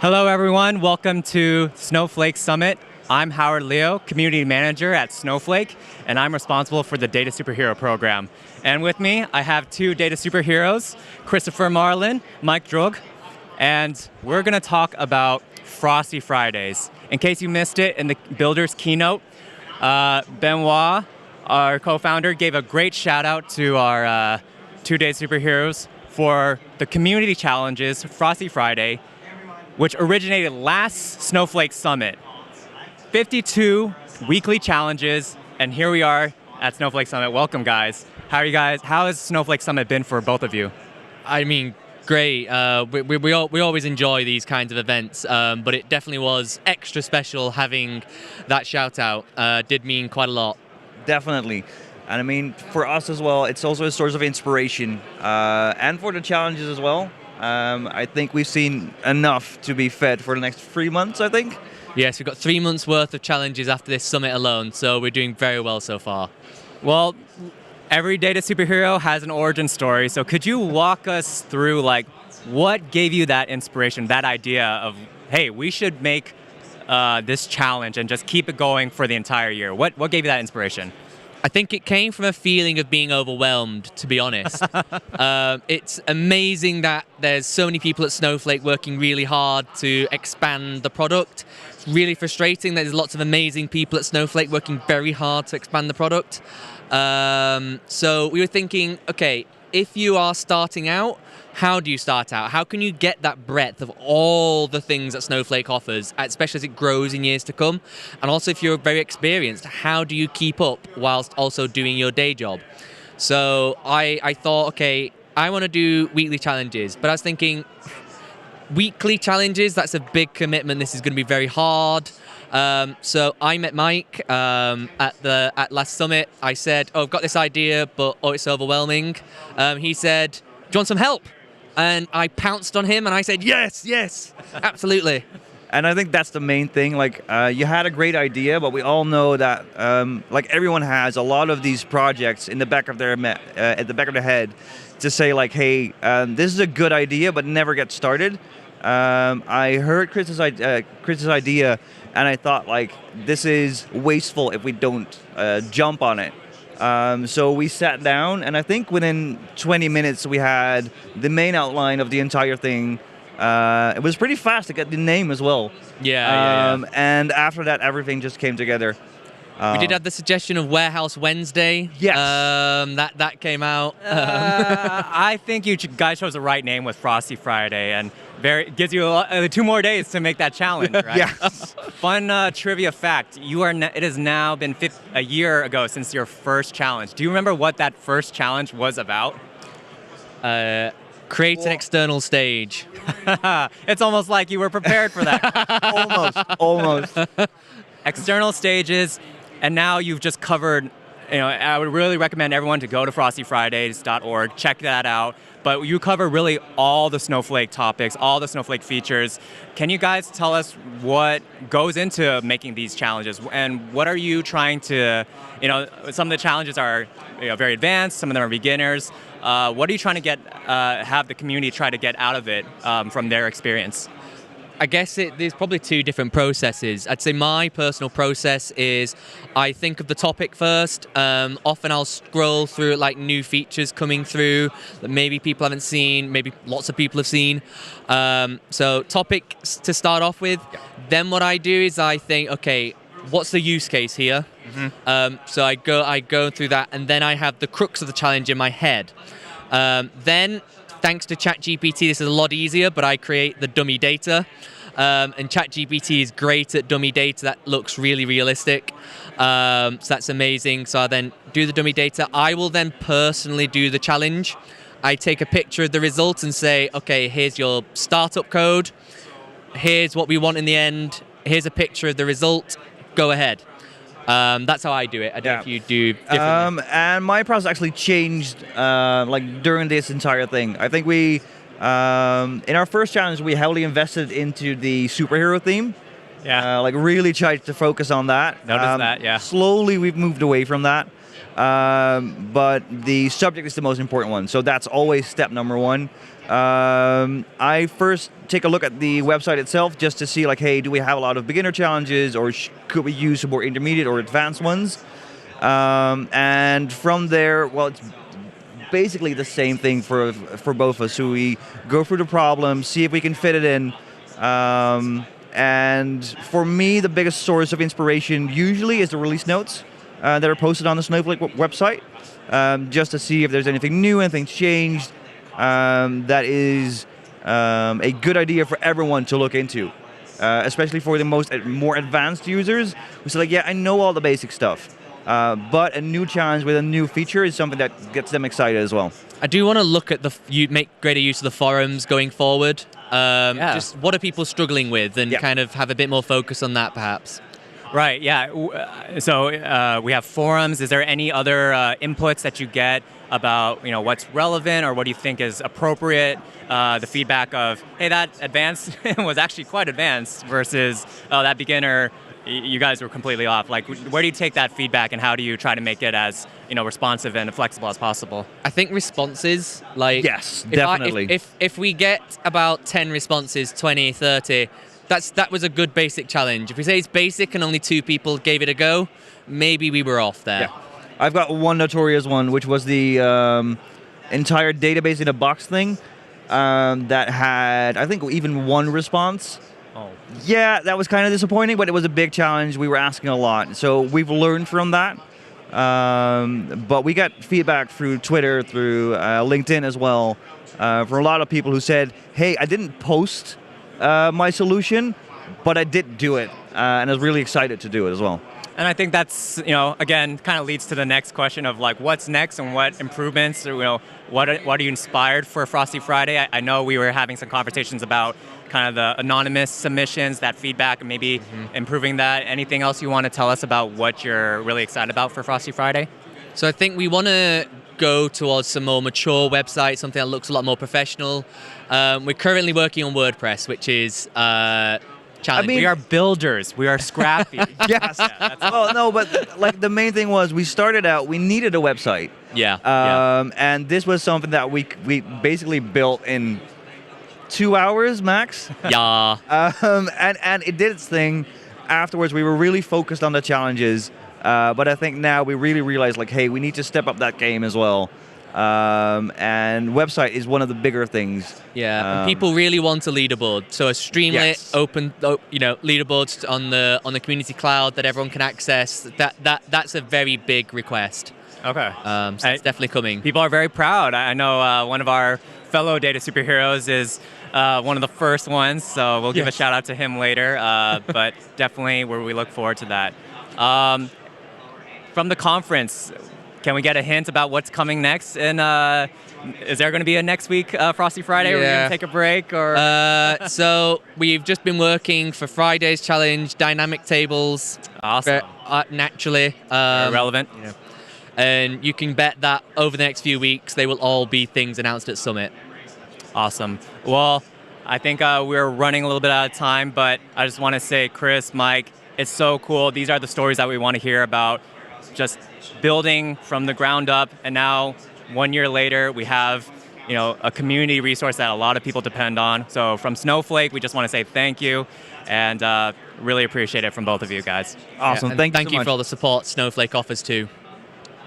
Hello, everyone. Welcome to Snowflake Summit. I'm Howard Leo, Community Manager at Snowflake, and I'm responsible for the Data Superhero program. And with me, I have two data superheroes, Christopher Marland, Mike Droog, and we're going to talk about Frosty Fridays. In case you missed it in the Builders keynote, Benoit, our co-founder, gave a great shout out to our two data superheroes for the community challenges, Frosty Friday, which originated last Snowflake Summit. 52 weekly challenges, and here we are at Snowflake Summit. Welcome, guys. How are you guys? How has Snowflake Summit been for both of you? I mean, great. We always enjoy these kinds of events, but it definitely was extra special having that shout out. Did mean quite a lot. Definitely. And I mean, for us as well, it's also a source of inspiration, and for the challenges as well. I think we've seen enough to be fed for the next 3 months, I think. Yes, we've got 3 months worth of challenges after this summit alone, so we're doing very well so far. Well, every data superhero has an origin story, so could you walk us through what gave you that inspiration, that idea of, hey, we should make this challenge and just keep it going for the entire year? What gave you that inspiration? I think it came from a feeling of being overwhelmed, to be honest. It's amazing that there's so many people at Snowflake working really hard to expand the product. It's really frustrating that there's lots of amazing people at Snowflake working very hard to expand the product. So we were thinking, okay, if you are starting out, how do you start out? How can you get that breadth of all the things that Snowflake offers, especially as it grows in years to come? And also, if you're very experienced, how do you keep up whilst also doing your day job? So I thought, okay, I want to do weekly challenges, but I was thinking, weekly challenges, that's a big commitment. This is going to be very hard. So I met Mike at last summit. I said, oh, I've got this idea, but it's overwhelming. He said, do you want some help? And I pounced on him and I said, yes, absolutely. And I think that's the main thing. You had a great idea, but we all know that, everyone has a lot of these projects in the back of their at the back of their head to say, hey, this is a good idea, but never get started. I heard Chris's idea, and I thought, this is wasteful if we don't jump on it. So we sat down, and I think within 20 minutes we had the main outline of the entire thing. It was pretty fast to get the name as well. Yeah. And after that, everything just came together. We did have the suggestion of Warehouse Wednesday. Yes. That came out. I think you guys chose the right name with Frosty Friday, and gives you 2 more days to make that challenge, right? Yes. Fun trivia fact, it has now been a year ago since your first challenge. Do you remember what that first challenge was about? Create an external stage. It's almost like you were prepared for that. Almost. External stages, and now you've just covered, I would really recommend everyone to go to frostyfridays.org, check that out. But you cover really all the Snowflake topics, all the Snowflake features. Can you guys tell us what goes into making these challenges? And what are you trying to, some of the challenges are very advanced, some of them are beginners. What are you trying to have the community try to get out of it from their experience? I guess there's probably 2 different processes. I'd say my personal process is I think of the topic first. Often I'll scroll through new features coming through that maybe people haven't seen, maybe lots of people have seen. So topic to start off with. Yeah. Then what I do is I think, okay, what's the use case here? Mm-hmm. So I go through that, and then I have the crux of the challenge in my head. Then, thanks to ChatGPT, this is a lot easier, but I create the dummy data. And ChatGPT is great at dummy data that looks really realistic. So that's amazing. So I then do the dummy data. I will then personally do the challenge. I take a picture of the results and say, okay, here's your startup code. Here's what we want in the end. Here's a picture of the result. Go ahead. That's how I do it. I don't know if you do differently. And my process actually changed during this entire thing. I think we, in our first challenge, we heavily invested into the superhero theme. Yeah. Really tried to focus on that. Noticed that, yeah. Slowly we've moved away from that. but the subject is the most important one. So that's always step number one. I first take a look at the website itself just to see, like, hey, do we have a lot of beginner challenges, or could we use some more intermediate or advanced ones? And from there, well, it's basically the same thing for both of us. So we go through the problem, see if we can fit it in. And for me, the biggest source of inspiration usually is the release notes that are posted on the Snowflake website, just to see if there's anything new, anything changed. That is a good idea for everyone to look into, especially for the more advanced users who say, like, yeah, I know all the basic stuff, but a new challenge with a new feature is something that gets them excited as well. I do want to look at you make greater use of the forums going forward. Just what are people struggling with, and kind of have a bit more focus on that, perhaps. Right, yeah. So we have forums. Is there any other inputs that you get about what's relevant, or what do you think is appropriate? The feedback of, hey, that advanced was actually quite advanced, versus, oh, that beginner, you guys were completely off. Like, where do you take that feedback, and how do you try to make it as responsive and flexible as possible? I think responses, like, yes, definitely. If we get about 10 responses, 20, 30. That was a good basic challenge. If we say it's basic and only 2 people gave it a go, maybe we were off there. Yeah. I've got one notorious one, which was the entire database in a box thing that had, I think, even 1 response. Oh. Yeah, that was kind of disappointing, but it was a big challenge. We were asking a lot. So we've learned from that. But we got feedback through Twitter, through LinkedIn as well, from a lot of people who said, hey, I didn't post my solution, but I did do it, and I was really excited to do it as well. And I think that's, again, kind of leads to the next question of, like, what's next and what improvements, what are you inspired for Frosty Friday? I know we were having some conversations about kind of the anonymous submissions, that feedback, and maybe improving that. Anything else you want to tell us about what you're really excited about for Frosty Friday? So I think we want to go towards some more mature website, something that looks a lot more professional. We're currently working on WordPress, which is challenging. I mean, we are builders. We are scrappy. Yes. Oh no, but like the main thing was we started out. We needed a website. Yeah. And this was something that we basically built in 2 hours max. Yeah. And it did its thing. Afterwards, we were really focused on the challenges. But I think now we really realize, like, hey, we need to step up that game as well. And website is one of the bigger things. Yeah, and people really want a leaderboard. So a Streamlit, open, leaderboards on the community cloud that everyone can access. That's a very big request. Okay. So it's definitely coming. People are very proud. I know one of our fellow data superheroes is one of the first ones, so we'll give a shout out to him later. But definitely, we look forward to that. From the conference, can we get a hint about what's coming next? And is there going to be a next week Frosty Friday? Yeah. Are we going to take a break? Or so we've just been working for Friday's challenge, dynamic tables. Awesome. Naturally. Very relevant. Yeah. And you can bet that over the next few weeks, they will all be things announced at Summit. Awesome. Well, I think we're running a little bit out of time, but I just want to say, Chris, Mike, it's so cool. These are the stories that we want to hear about. Just building from the ground up, and now 1 year later we have a community resource that a lot of people depend on. So from Snowflake, we just want to say thank you, and really appreciate it from both of you guys. Awesome. Yeah, thank you so much for all the support Snowflake offers too.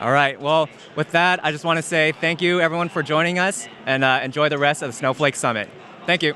All right, well, with that, I just want to say thank you everyone for joining us, and enjoy the rest of the Snowflake Summit. Thank you.